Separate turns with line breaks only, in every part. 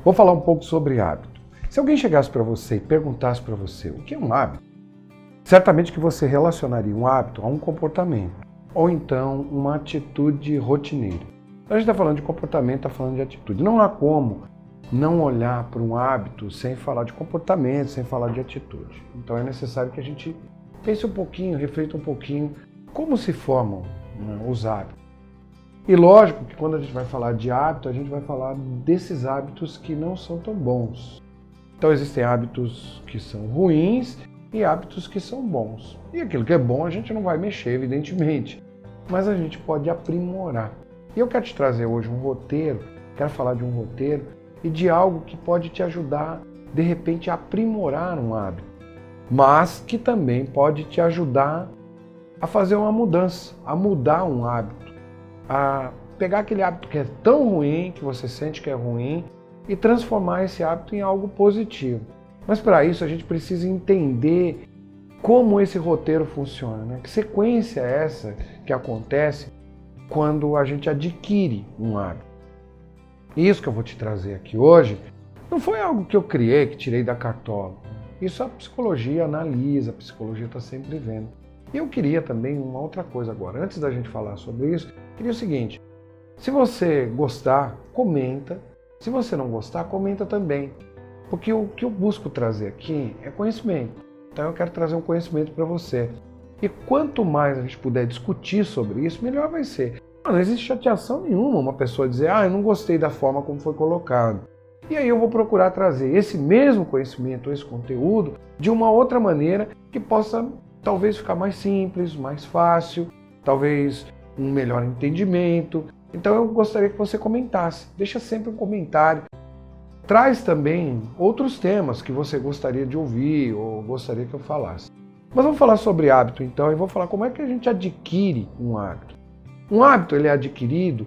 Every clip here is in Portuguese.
Vou falar um pouco sobre hábito. Se alguém chegasse para você e perguntasse para você o que é um hábito, certamente que você relacionaria um hábito a um comportamento, ou então uma atitude rotineira. A gente está falando de comportamento, está falando de atitude. Não há como não olhar para um hábito sem falar de comportamento, sem falar de atitude. Então é necessário que a gente pense um pouquinho, reflita um pouquinho como se formam, né, os hábitos. E lógico que quando a gente vai falar de hábito, a gente vai falar desses hábitos que não são tão bons. Então existem hábitos que são ruins e hábitos que são bons. E aquilo que é bom a gente não vai mexer, evidentemente, mas a gente pode aprimorar. E eu quero te trazer hoje um roteiro, quero falar de um roteiro e de algo que pode te ajudar, de repente, a aprimorar um hábito, mas que também pode te ajudar a fazer uma mudança, a mudar um hábito, a pegar aquele hábito que é tão ruim, que você sente que é ruim, e transformar esse hábito em algo positivo. Mas para isso a gente precisa entender como esse roteiro funciona, né? Que sequência é essa que acontece quando a gente adquire um hábito. Isso que eu vou te trazer aqui hoje não foi algo que eu criei, que tirei da cartola. Isso a psicologia analisa, a psicologia está sempre vendo. E eu queria também uma outra coisa agora. Antes da gente falar sobre isso, queria o seguinte: se você gostar, comenta. Se você não gostar, comenta também. Porque o que eu busco trazer aqui é conhecimento. Então eu quero trazer um conhecimento para você. E quanto mais a gente puder discutir sobre isso, melhor vai ser. Não existe chateação nenhuma uma pessoa dizer, eu não gostei da forma como foi colocado. E aí eu vou procurar trazer esse mesmo conhecimento, esse conteúdo, de uma outra maneira que possa talvez ficar mais simples, mais fácil, talvez um melhor entendimento. Então eu gostaria que você comentasse. Deixa sempre um comentário. Traz também outros temas que você gostaria de ouvir ou gostaria que eu falasse. Mas vamos falar sobre hábito então e vou falar como é que a gente adquire um hábito. Um hábito ele é adquirido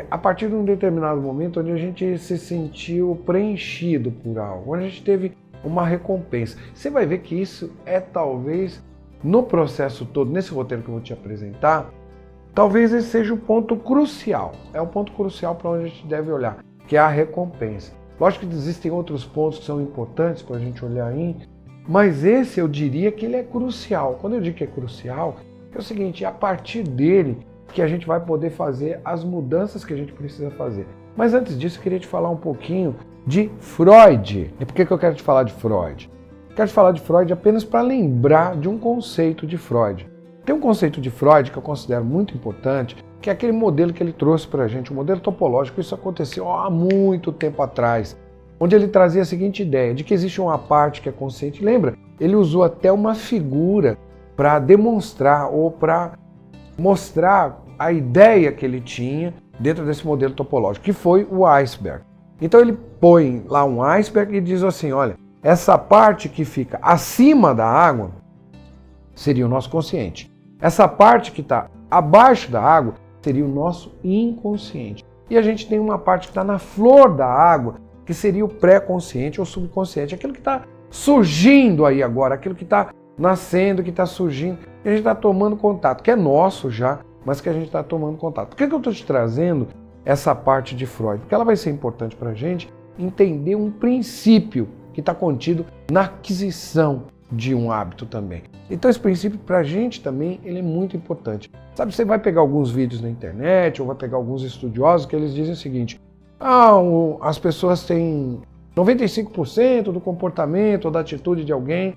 a partir de um determinado momento onde a gente se sentiu preenchido por algo, onde a gente teve uma recompensa. Você vai ver que isso é talvez no processo todo, nesse roteiro que eu vou te apresentar, talvez esse seja o ponto crucial. É o ponto crucial para onde a gente deve olhar, que é a recompensa. Lógico que existem outros pontos que são importantes para a gente olhar aí, mas esse eu diria que ele é crucial. Quando eu digo que é crucial, é o seguinte, é a partir dele que a gente vai poder fazer as mudanças que a gente precisa fazer. Mas antes disso, eu queria te falar um pouquinho de Freud. E por que eu quero te falar de Freud? Quero te falar de Freud apenas para lembrar de um conceito de Freud. Tem um conceito de Freud que eu considero muito importante, que é aquele modelo que ele trouxe para a gente, o modelo topológico. Isso aconteceu há muito tempo atrás, onde ele trazia a seguinte ideia, de que existe uma parte que é consciente. Lembra? Ele usou até uma figura para demonstrar ou para mostrar a ideia que ele tinha dentro desse modelo topológico, que foi o iceberg. Então ele põe lá um iceberg e diz assim, olha, essa parte que fica acima da água seria o nosso consciente. Essa parte que está abaixo da água seria o nosso inconsciente. E a gente tem uma parte que está na flor da água, que seria o pré-consciente ou subconsciente, aquilo que está surgindo aí agora, aquilo que está nascendo, que está surgindo, que a gente está tomando contato, que é nosso já, mas que a gente está tomando contato. Por que eu estou te trazendo essa parte de Freud? Porque ela vai ser importante para a gente entender um princípio que está contido na aquisição de um hábito também. Então esse princípio para a gente também ele é muito importante. Sabe, você vai pegar alguns vídeos na internet ou vai pegar alguns estudiosos que eles dizem o seguinte, as pessoas têm 95% do comportamento ou da atitude de alguém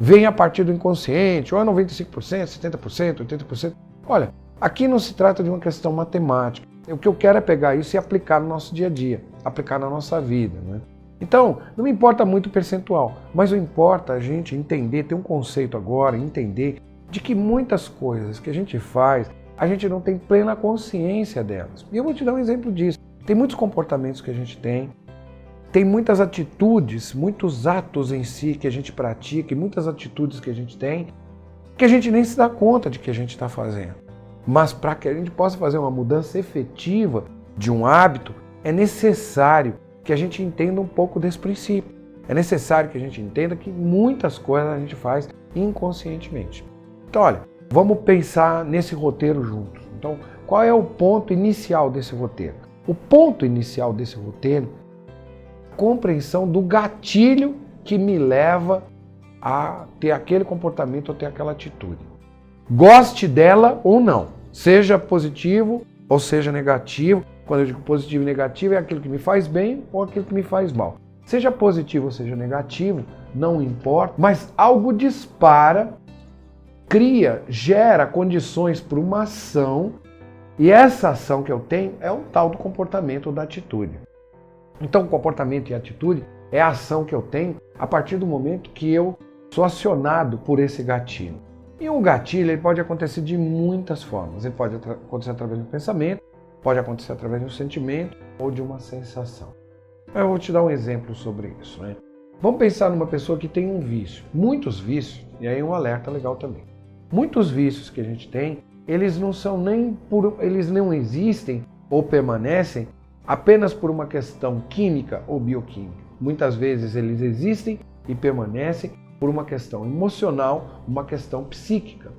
vem a partir do inconsciente, ou é 95%, 70%, 80%. Olha, aqui não se trata de uma questão matemática. O que eu quero é pegar isso e aplicar no nosso dia a dia, aplicar na nossa vida, né? Então, não me importa muito o percentual, mas o importa a gente entender, ter um conceito agora, entender de que muitas coisas que a gente faz, a gente não tem plena consciência delas. E eu vou te dar um exemplo disso. Tem muitos comportamentos que a gente tem muitas atitudes, muitos atos em si que a gente pratica e muitas atitudes que a gente tem que a gente nem se dá conta de que a gente está fazendo. Mas para que a gente possa fazer uma mudança efetiva de um hábito, é necessário que a gente entenda um pouco desse princípio. É necessário que a gente entenda que muitas coisas a gente faz inconscientemente. Então, olha, vamos pensar nesse roteiro juntos. Então, qual é o ponto inicial desse roteiro? O ponto inicial desse roteiro compreensão do gatilho que me leva a ter aquele comportamento ou ter aquela atitude. Goste dela ou não, seja positivo ou seja negativo. Quando eu digo positivo e negativo, é aquilo que me faz bem ou aquilo que me faz mal. Seja positivo ou seja negativo, não importa, mas algo dispara, cria, gera condições para uma ação, e essa ação que eu tenho é o tal do comportamento ou da atitude. Então, comportamento e atitude é a ação que eu tenho a partir do momento que eu sou acionado por esse gatilho. E um gatilho ele pode acontecer de muitas formas. Ele pode acontecer através de um pensamento, pode acontecer através de um sentimento ou de uma sensação. Eu vou te dar um exemplo sobre isso, né? Vamos pensar numa pessoa que tem um vício. Muitos vícios, e aí um alerta legal também. Muitos vícios que a gente tem, eles não existem ou permanecem apenas por uma questão química ou bioquímica. Muitas vezes eles existem e permanecem por uma questão emocional, uma questão psíquica.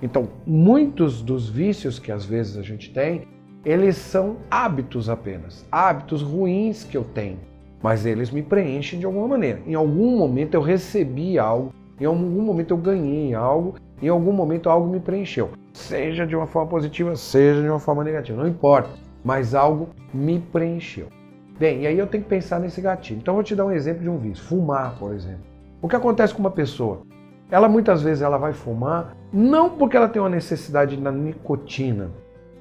Então, muitos dos vícios que às vezes a gente tem, eles são hábitos apenas, hábitos ruins que eu tenho, mas eles me preenchem de alguma maneira. Em algum momento eu recebi algo, em algum momento eu ganhei algo, em algum momento algo me preencheu. Seja de uma forma positiva, seja de uma forma negativa, não importa, mas algo me preencheu. Bem, e aí eu tenho que pensar nesse gatilho. Então eu vou te dar um exemplo de um vício, fumar, por exemplo. O que acontece com uma pessoa? Ela muitas vezes ela vai fumar, não porque ela tem uma necessidade na nicotina,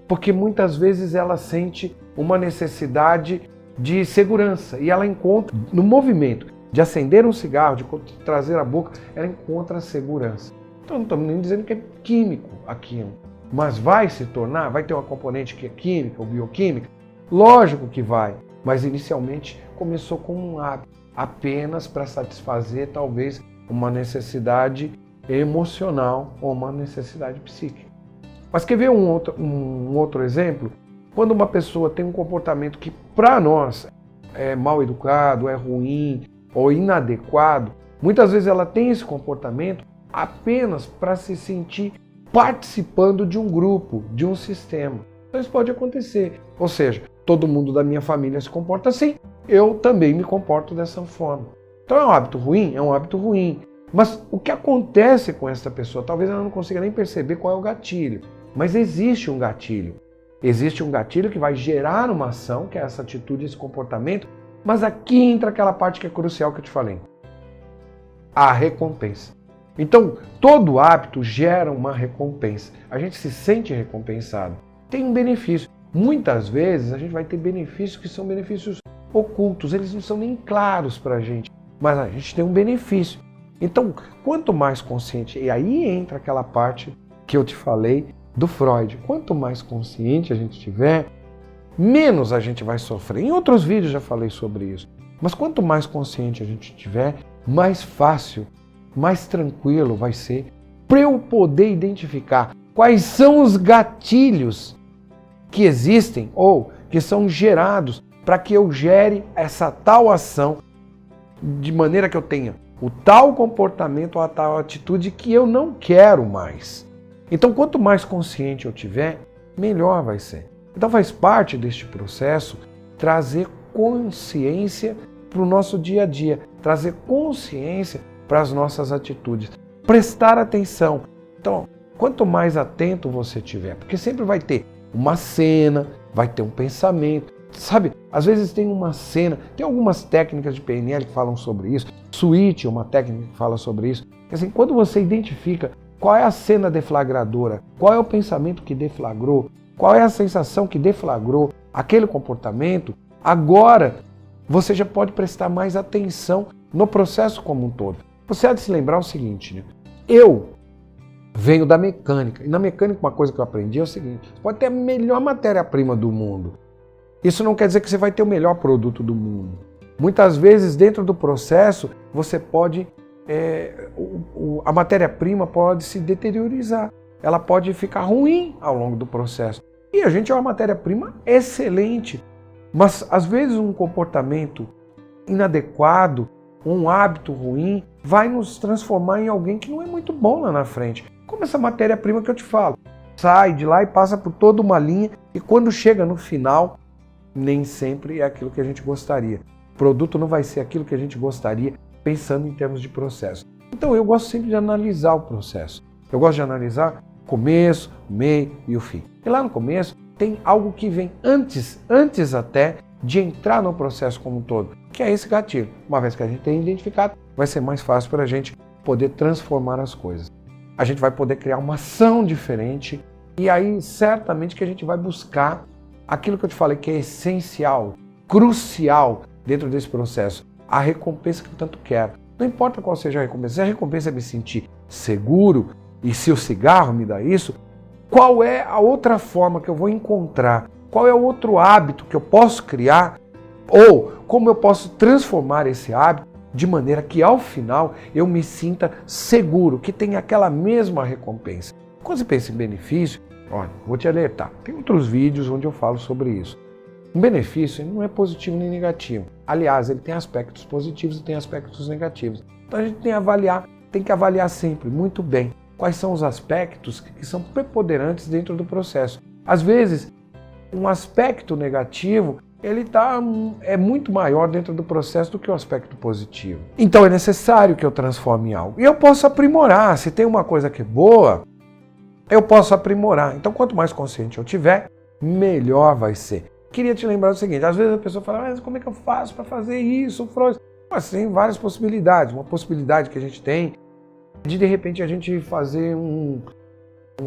porque muitas vezes ela sente uma necessidade de segurança e ela encontra, no movimento de acender um cigarro, de trazer a boca, ela encontra segurança. Então não estamos nem dizendo que é químico aquilo, mas vai se tornar, vai ter uma componente que é química ou bioquímica? Lógico que vai, mas inicialmente começou como um hábito, apenas para satisfazer talvez uma necessidade emocional ou uma necessidade psíquica. Mas quer ver um outro exemplo? Quando uma pessoa tem um comportamento que para nós é mal educado, é ruim ou inadequado, muitas vezes ela tem esse comportamento apenas para se sentir participando de um grupo, de um sistema. Então isso pode acontecer. Ou seja, todo mundo da minha família se comporta assim, eu também me comporto dessa forma. Então é um hábito ruim? É um hábito ruim. Mas o que acontece com essa pessoa? Talvez ela não consiga nem perceber qual é o gatilho. Mas existe um gatilho. Existe um gatilho que vai gerar uma ação, que é essa atitude, esse comportamento. Mas aqui entra aquela parte que é crucial que eu te falei. A recompensa. Então, todo hábito gera uma recompensa. A gente se sente recompensado. Tem um benefício. Muitas vezes a gente vai ter benefícios que são benefícios ocultos. Eles não são nem claros para a gente. Mas a gente tem um benefício. Então, quanto mais consciente, e aí entra aquela parte que eu te falei do Freud, quanto mais consciente a gente tiver, menos a gente vai sofrer. Em outros vídeos já falei sobre isso. Mas quanto mais consciente a gente tiver, mais fácil, mais tranquilo vai ser para eu poder identificar quais são os gatilhos que existem ou que são gerados para que eu gere essa tal ação de maneira que eu tenha o tal comportamento ou a tal atitude que eu não quero mais. Então, quanto mais consciente eu tiver, melhor vai ser. Então, faz parte deste processo trazer consciência para o nosso dia a dia, trazer consciência para as nossas atitudes, prestar atenção. Então, quanto mais atento você tiver, porque sempre vai ter uma cena, vai ter um pensamento, sabe? Às vezes tem uma cena, tem algumas técnicas de PNL que falam sobre isso, Switch é uma técnica que fala sobre isso. Assim, quando você identifica qual é a cena deflagradora, qual é o pensamento que deflagrou, qual é a sensação que deflagrou aquele comportamento, agora você já pode prestar mais atenção no processo como um todo. Você há de se lembrar o seguinte, né? Eu venho da mecânica, e na mecânica uma coisa que eu aprendi é o seguinte, você pode ter a melhor matéria-prima do mundo, isso não quer dizer que você vai ter o melhor produto do mundo. Muitas vezes dentro do processo você pode, a matéria-prima pode se deteriorizar, ela pode ficar ruim ao longo do processo. E a gente é uma matéria-prima excelente, mas às vezes um comportamento inadequado, um hábito ruim, vai nos transformar em alguém que não é muito bom lá na frente. Como essa matéria-prima que eu te falo. Sai de lá e passa por toda uma linha e quando chega no final, nem sempre é aquilo que a gente gostaria. produto não vai ser aquilo que a gente gostaria, pensando em termos de processo. Então eu gosto sempre de analisar o processo. Eu gosto de analisar o começo, o meio e o fim. E lá no começo tem algo que vem antes até de entrar no processo como um todo, que é esse gatilho. Uma vez que a gente tem identificado, vai ser mais fácil para a gente poder transformar as coisas. A gente vai poder criar uma ação diferente e aí certamente que a gente vai buscar aquilo que eu te falei que é essencial, crucial dentro desse processo, a recompensa que eu tanto quero. Não importa qual seja a recompensa, se a recompensa é me sentir seguro e se o cigarro me dá isso, qual é a outra forma que eu vou encontrar? Qual é o outro hábito que eu posso criar? Ou como eu posso transformar esse hábito de maneira que ao final eu me sinta seguro, que tenha aquela mesma recompensa. Quando você pensa em benefício, olha, vou te alertar, tem outros vídeos onde eu falo sobre isso. Um benefício não é positivo nem negativo. Aliás, ele tem aspectos positivos e tem aspectos negativos. Então a gente tem que avaliar sempre muito bem quais são os aspectos que são preponderantes dentro do processo. Às vezes, um aspecto negativo é muito maior dentro do processo do que o aspecto positivo. Então é necessário que eu transforme algo. E eu posso aprimorar. Se tem uma coisa que é boa, eu posso aprimorar. Então quanto mais consciente eu tiver, melhor vai ser. Queria te lembrar o seguinte, às vezes a pessoa fala, mas como é que eu faço para fazer isso, Freud? Mas tem várias possibilidades. Uma possibilidade que a gente tem de repente a gente fazer um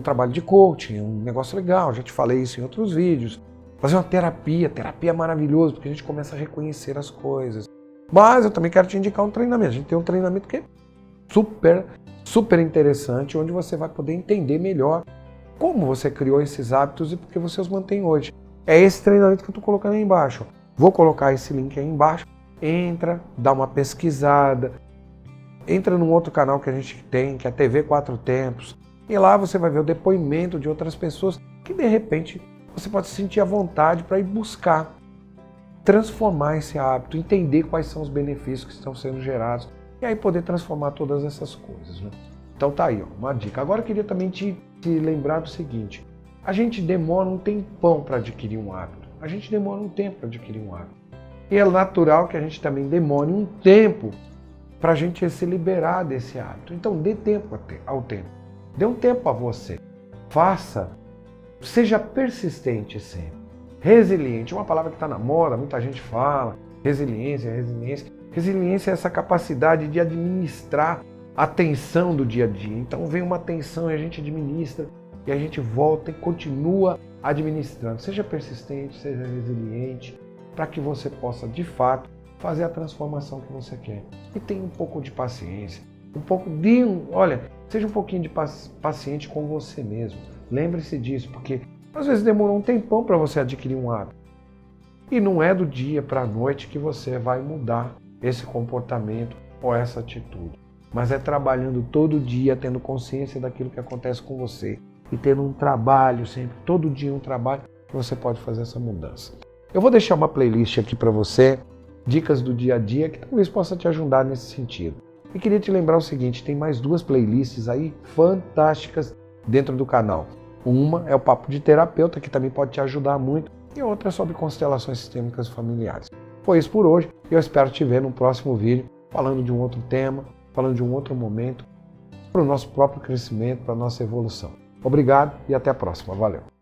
trabalho de coaching, um negócio legal, já te falei isso em outros vídeos. Fazer uma terapia é maravilhoso, porque a gente começa a reconhecer as coisas. Mas eu também quero te indicar um treinamento. A gente tem um treinamento que é super interessante, onde você vai poder entender melhor como você criou esses hábitos e por que você os mantém hoje. É esse treinamento que eu estou colocando aí embaixo. Vou colocar esse link aí embaixo. Entra, dá uma pesquisada. Entra num outro canal que a gente tem, que é a TV Quatro Tempos. E lá você vai ver o depoimento de outras pessoas que de repente você pode sentir a vontade para ir buscar, transformar esse hábito, entender quais são os benefícios que estão sendo gerados e aí poder transformar todas essas coisas. Né? Então tá aí, ó, uma dica. Agora eu queria também te lembrar do seguinte, a gente demora um tempão para adquirir um hábito, a gente demora um tempo para adquirir um hábito. E é natural que a gente também demore um tempo para a gente se liberar desse hábito. Então dê tempo ao tempo, dê um tempo a você, seja persistente sempre. Resiliente, uma palavra que está na moda, muita gente fala. Resiliência. Resiliência é essa capacidade de administrar a tensão do dia a dia. Então vem uma tensão e a gente administra, e a gente volta e continua administrando. Seja persistente, seja resiliente, para que você possa, de fato, fazer a transformação que você quer. E tenha um pouco de paciência, seja um pouquinho de paciente com você mesmo. Lembre-se disso, porque às vezes demorou um tempão para você adquirir um hábito. E não é do dia para a noite que você vai mudar esse comportamento ou essa atitude. Mas é trabalhando todo dia, tendo consciência daquilo que acontece com você e tendo um trabalho sempre, todo dia um trabalho, que você pode fazer essa mudança. Eu vou deixar uma playlist aqui para você, dicas do dia a dia, que talvez possa te ajudar nesse sentido. E queria te lembrar o seguinte, tem mais 2 playlists aí fantásticas dentro do canal. Uma é o Papo de Terapeuta, que também pode te ajudar muito, e outra é sobre constelações sistêmicas familiares. Foi isso por hoje, e eu espero te ver no próximo vídeo, falando de um outro tema, falando de um outro momento, para o nosso próprio crescimento, para a nossa evolução. Obrigado e até a próxima. Valeu!